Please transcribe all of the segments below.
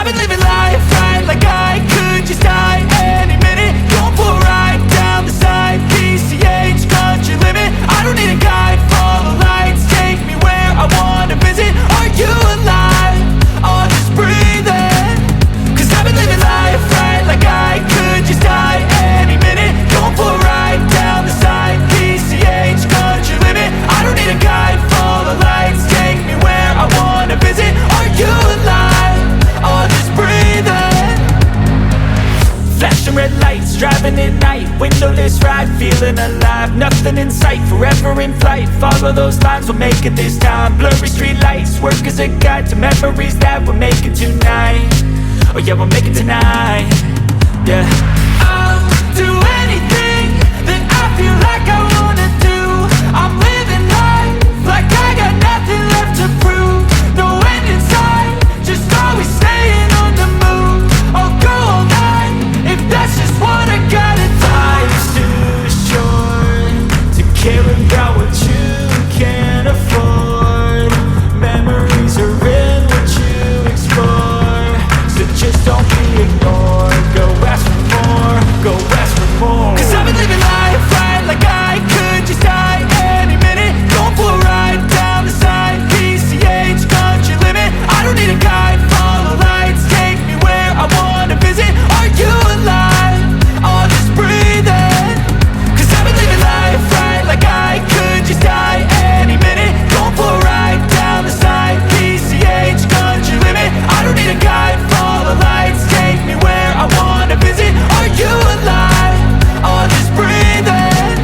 I've been living life right like I could just die any minute. Going for a ride down the side, PCH, country limit. I don't need a guide, follow lights, take me where I wanna visit. Are you alive? Or just breathing? Cause I've been living life right like I could just die any minute. Going for a ride down the side, PCH, country limit. I don't need a guide, follow lights, take me where I wanna visit. Are you alive? Or just breathing? Flashing red lights, driving at night, windowless ride, feeling alive. Nothing in sight, forever in flight. Follow those lines, we'll make it this time. Blurry street lights, work as a guide to memories that we're making tonight. Oh yeah, we'll make it tonight. Yeah. I'll do anything that I feel like I wanna do. I'm living life like I got nothing left to prove. No end in sight, just always staying on the move. I'll go all night if that's just what I gotta do. Life's too short to care about what you can't afford. Memories are in what you explore, so just don't be ignored. Go ask for more, go ask for more. Cause I've been living life right like I could just die any minute. Going for a ride down the side, PCH, country limit. I don't need a guide, follow lights, take me where I wanna visit. Are you alive? Or just breathing? Cause I've been living life right like I could just die any minute. Going for a ride down the side, PCH, country limit. I don't need a guide, follow lights, take me where I wanna visit. Are you alive? Or just breathing?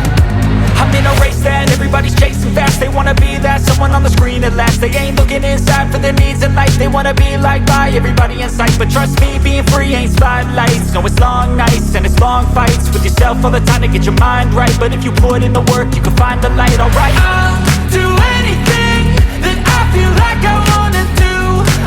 I'm in a race that everybody's chasing fast. They wanna be that someone on the screen at last. They ain't looking inside for their needs in life. They wanna be liked by everybody in sight. But trust me, being free ain't spotlights. No, it's long nights and it's long fights with yourself all the time to get your mind right. But if you put in the work, you can find the light, alright. I'll do anything that I feel like I wanna do.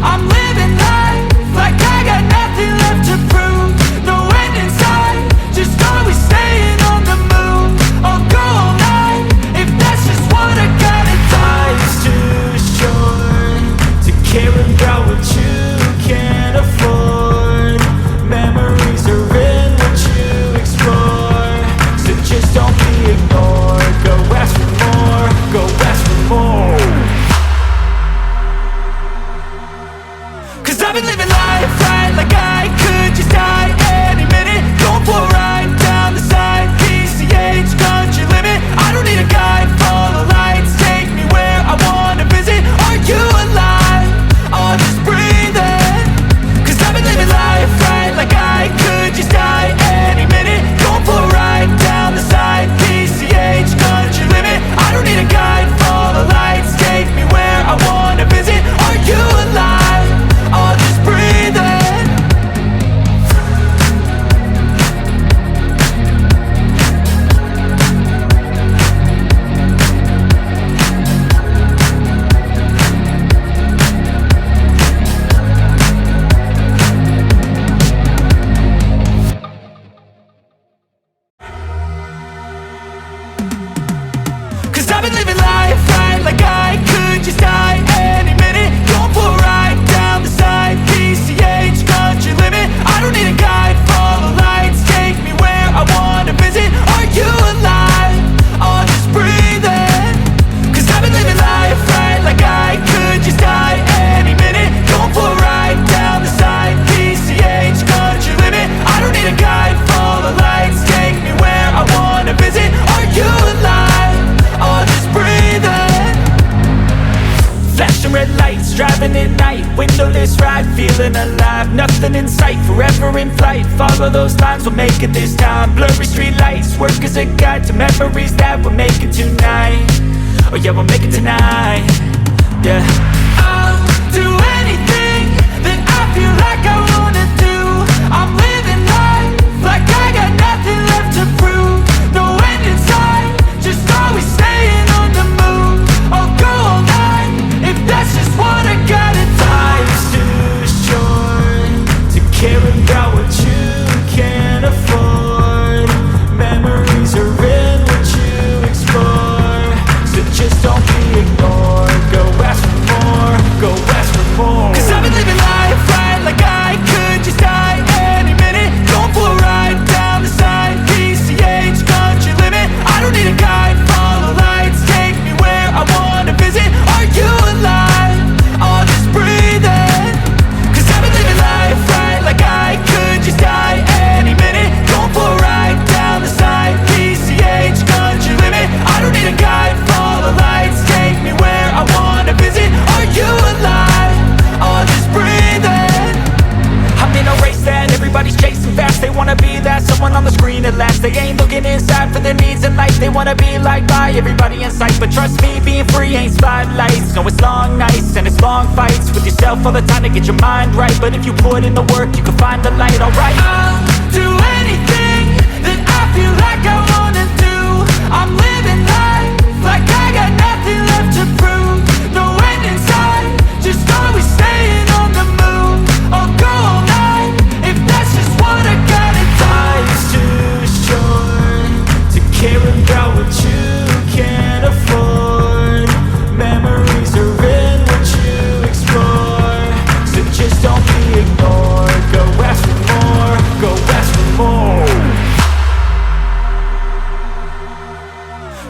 I'm living life like I got nothing left to prove. No end in sight, just always staying on the move. I'll go all night if that's just what I gotta do. Life's too short to care about what you can't afford. Memories are in what you explore, so just don't be ignored. Go ask for more, go ask for more. Cause I've been living life right like I could just die any minute. Going for a ride down the side, PCH, country limit. I don't need a guide, follow lights, take me where I wanna visit. Are you alive? Or just breathing? Cause I've been living life right like I could just die any minute. Going for a ride down the side, PCH, country limit. I don't need a guide, follow lights, take me where I wanna visit. Are you alive? Or just breathing? Cause I've been living life right like I could just die any minute. Going for a ride down the side, PCH, country limit. I don't need a guide, follow lights, take me where I wanna visit. Are you alive? Or just breathing? Cause I've been living life right like I could just die any minute. Going for a ride down the side, PCH, country limit. I don't need a guide, follow lights, take me where I wanna visit. Are you alive? Or just breathing? Flashing red lights, driving at night, windowless ride, feeling alive. Nothing in sight, forever in flight. Follow those lines, we'll make it this time. Blurry street lights, work as a guide to memories that we're making tonight. Oh yeah, we'll make it tonight. Yeah. I'll do anything that I feel like I wanna do. I'm living life like I got nothing left to prove. No end in sight, just always staying on the move. I'll go all night if that's just what I gotta do. Life's too short to care about what you can't afford. Memories are in what you explore, so just don't be ignored. Go ask for more. by everybody in sight, but trust me, being free ain't spotlights. No, it's long nights and it's long fights with yourself all the time to get your mind right. But if you put in the work, you can find the light, alright. I'll do anything that I feel like I wanna do. I'm living life like I got nothing left to prove. No end in sight, just always staying on the move. I'll go all night if that's just what I gotta do. Life's too short to care about what you can't afford. Memories are in what you explore, so just don't be ignored. Go ask for more, go ask for more.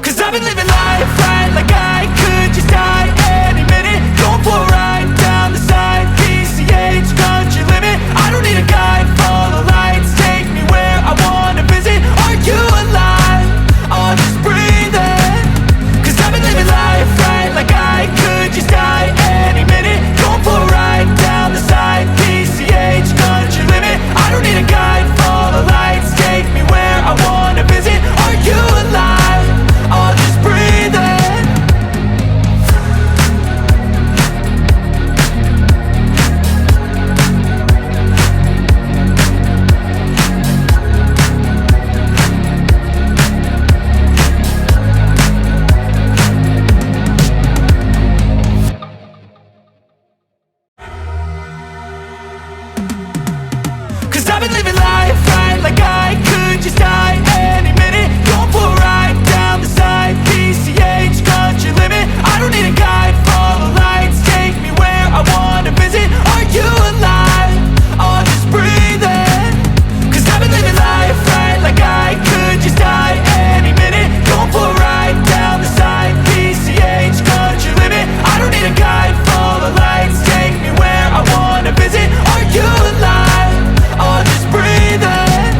Cause I've been living life right like I could just die any minute. Going for a ride down the side, PCH, country limit. I don't need a guide, follow lights, take me where I wanna visit. Are you alive? I'll just breathe in. Cause I've been living life right like I could just die any minute. Going for a ride down the side, PCH, country limit. I don't need a guide, follow lights, take me where I wanna visit. Are you alive? I'll just breathe in. Cause I've been living life right like I could just die any minute. Going for a ride down the side, PCH, country limit. I don't need a guide, follow lights, take me where I wanna visit. Are you alive? I'll just breathe in. Cause I've been living life right like I could just die any minute. Going for a ride down the side, PCH, country limit. I don't need a guide, follow lights, take me where I wanna visit. Are you alive? I'll just breathe in.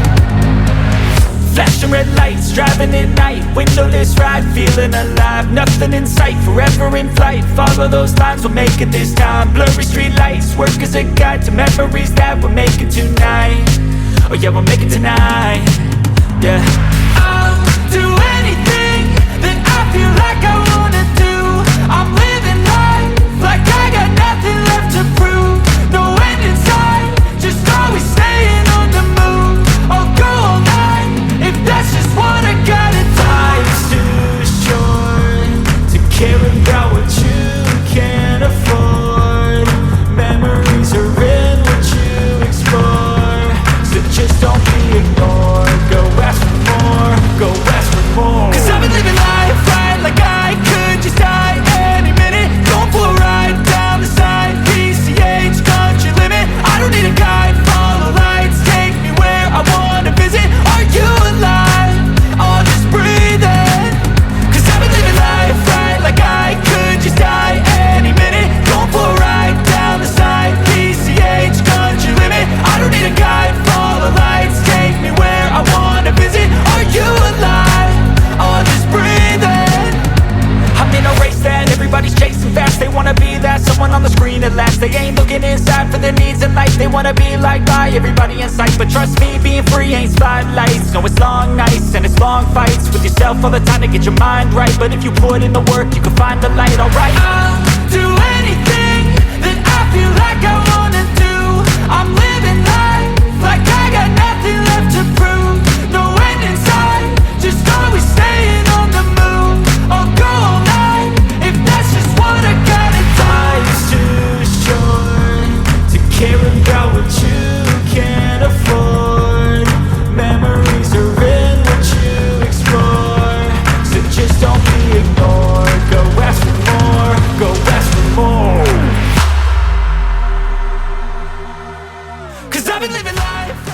Flashing red lights, driving at night, windowless ride, feeling alive. Nothing in sight, forever in flight. Follow those lines, we'll make it this time. Blurry street lights, work as a guide to memories that we're making tonight. Oh yeah, we'll make it tonight. Yeah. I'll do anything that I feel like I wanna do. I'm living life like I got nothing left to prove. No end in sight, just always staying on the move. I'll go all night if that's just what I gotta do. Life's too short to care about what you can't afford. Memories are in what you explore, so just don't be ignored. Go ask for more, go ask for more. Cause I've been living life right like I could just die any minute. Going for a ride down the side, PCH, country limit. I don't need a guide, follow lights, take me where I wanna visit. Are you alive? I'll just breathe in. Cause I've been living life right like I could just die any minute. Going for a ride down the side, PCH, country limit. I don't need a guide, follow lights, take me where I wanna visit. Are you alive? I'll just breathe in. I'm in a race that everybody's chasing fast. They wanna be that someone on the screen at last. They ain't looking inside for their needs in life. They wanna be liked by everybody in sight, but trust me, being free ain't spotlights. No, it's long nights and it's long fights with yourself all the time to get your mind right. But if you put in the work, you can find the light, alright. I'll do anything that I feel like I wanna do. I'm living life like I got nothing left to prove. No end in sight, just always staying on the move. I'll go all night if that's just what I gotta do. Life's too short to care about what you can't afford. Memories are in what you explore, so just don't be ignored. Go ask for more, go ask for more. Cause I've been living life